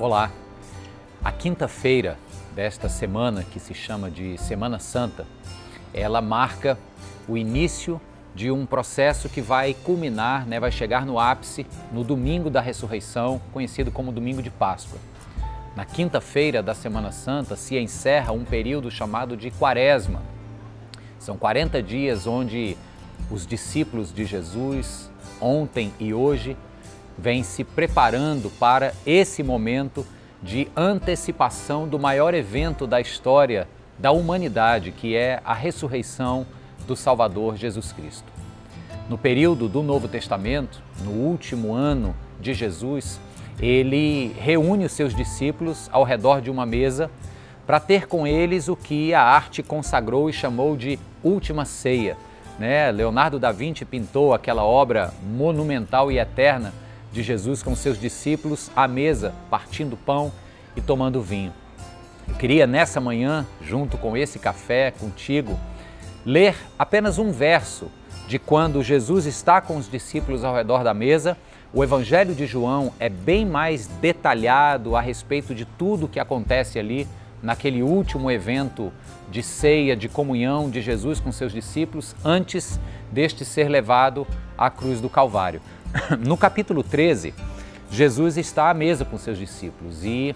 Olá! A quinta-feira desta semana, que se chama de Semana Santa, ela marca o início de um processo que vai culminar, vai chegar no ápice no domingo da ressurreição, conhecido como domingo de Páscoa. Na quinta-feira da Semana Santa se encerra um período chamado de Quaresma. São 40 dias onde os discípulos de Jesus, ontem e hoje, vêm se preparando para esse momento de antecipação do maior evento da história da humanidade, que é a ressurreição do Salvador Jesus Cristo. No período do Novo Testamento, no último ano de Jesus, ele reúne os seus discípulos ao redor de uma mesa para ter com eles o que a arte consagrou e chamou de Última Ceia. Leonardo da Vinci pintou aquela obra monumental e eterna de Jesus com seus discípulos à mesa, partindo pão e tomando vinho. Eu queria nessa manhã, junto com esse café, contigo, ler apenas um verso de quando Jesus está com os discípulos ao redor da mesa. O Evangelho de João é bem mais detalhado a respeito de tudo o que acontece ali naquele último evento de ceia, de comunhão de Jesus com seus discípulos, antes deste ser levado à cruz do Calvário. No capítulo 13, Jesus está à mesa com seus discípulos e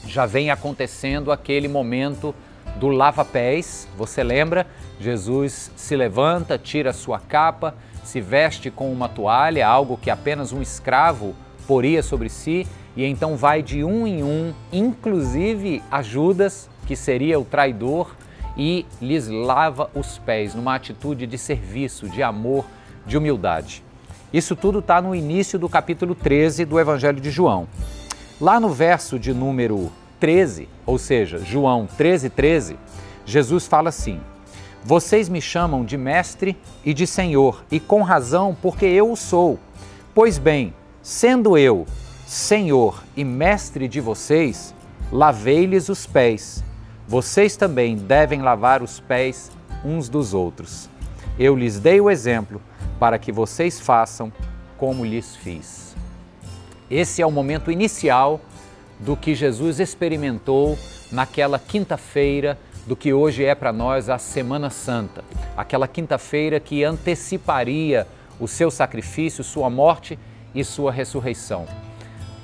já vem acontecendo aquele momento do lava-pés. Você lembra? Jesus se levanta, tira sua capa, se veste com uma toalha, algo que apenas um escravo poria sobre si, e então vai de um em um, inclusive a Judas, que seria o traidor, e lhes lava os pés, numa atitude de serviço, de amor, de humildade. Isso tudo está no início do capítulo 13 do Evangelho de João. Lá no verso de número 13, ou seja, João 13:13, Jesus fala assim: "Vocês me chamam de mestre e de senhor, e com razão, porque eu o sou. Pois bem, sendo eu senhor e mestre de vocês, lavei-lhes os pés. Vocês também devem lavar os pés uns dos outros. Eu lhes dei o exemplo para que vocês façam como lhes fiz." Esse é o momento inicial do que Jesus experimentou naquela quinta-feira do que hoje é para nós a Semana Santa. Aquela quinta-feira que anteciparia o seu sacrifício, sua morte e sua ressurreição.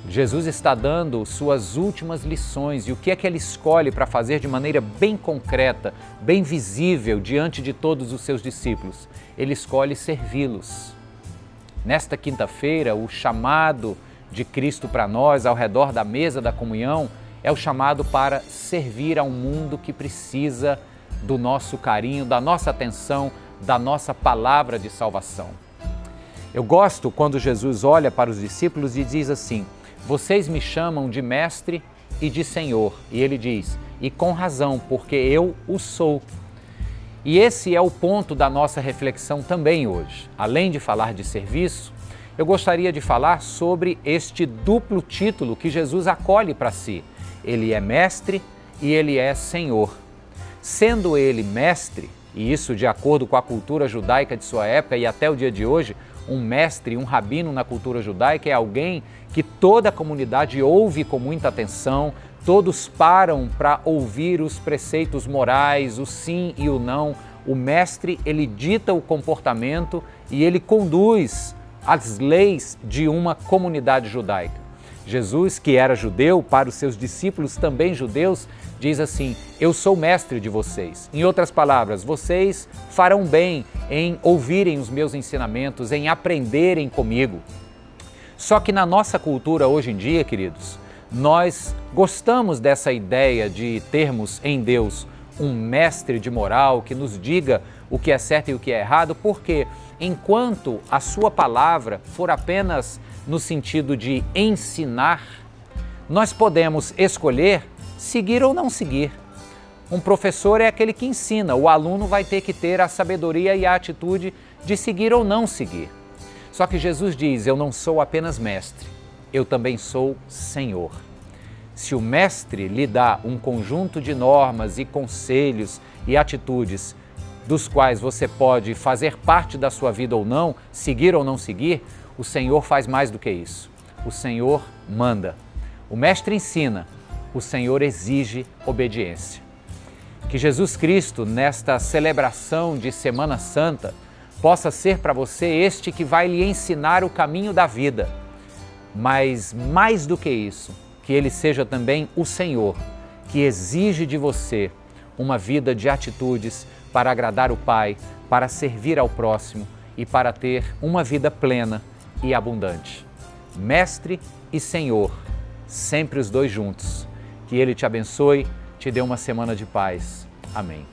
Jesus está dando suas últimas lições e o que é que ele escolhe para fazer de maneira bem concreta, bem visível diante de todos os seus discípulos? Ele escolhe servi-los. Nesta quinta-feira, o chamado de Cristo para nós, ao redor da mesa da comunhão, é o chamado para servir a um mundo que precisa do nosso carinho, da nossa atenção, da nossa palavra de salvação. Eu gosto quando Jesus olha para os discípulos e diz assim: "Vocês me chamam de mestre e de senhor." E ele diz: "E com razão, porque eu o sou." E esse é o ponto da nossa reflexão também hoje. Além de falar de serviço, eu gostaria de falar sobre este duplo título que Jesus acolhe para si. Ele é mestre e ele é senhor. Sendo ele mestre, e isso de acordo com a cultura judaica de sua época e até o dia de hoje, um mestre, um rabino na cultura judaica é alguém que toda a comunidade ouve com muita atenção, todos param para ouvir os preceitos morais, o sim e o não. O mestre, ele dita o comportamento e ele conduz as leis de uma comunidade judaica. Jesus, que era judeu, para os seus discípulos também judeus, diz assim: "Eu sou mestre de vocês." Em outras palavras, vocês farão bem em ouvirem os meus ensinamentos, em aprenderem comigo. Só que na nossa cultura hoje em dia, queridos, nós gostamos dessa ideia de termos em Deus um mestre de moral que nos diga o que é certo e o que é errado, porque enquanto a sua palavra for apenas no sentido de ensinar, nós podemos escolher seguir ou não seguir. Um professor é aquele que ensina, o aluno vai ter que ter a sabedoria e a atitude de seguir ou não seguir. Só que Jesus diz: "Eu não sou apenas mestre, eu também sou senhor." Se o mestre lhe dá um conjunto de normas e conselhos e atitudes dos quais você pode fazer parte da sua vida ou não, seguir ou não seguir, o Senhor faz mais do que isso. O Senhor manda. O Mestre ensina, o Senhor exige obediência. Que Jesus Cristo, nesta celebração de Semana Santa, possa ser para você este que vai lhe ensinar o caminho da vida. Mas, mais do que isso, que Ele seja também o Senhor, que exige de você uma vida de atitudes para agradar o Pai, para servir ao próximo e para ter uma vida plena e abundante. Mestre e Senhor, sempre os dois juntos. Que Ele te abençoe, te dê uma semana de paz. Amém.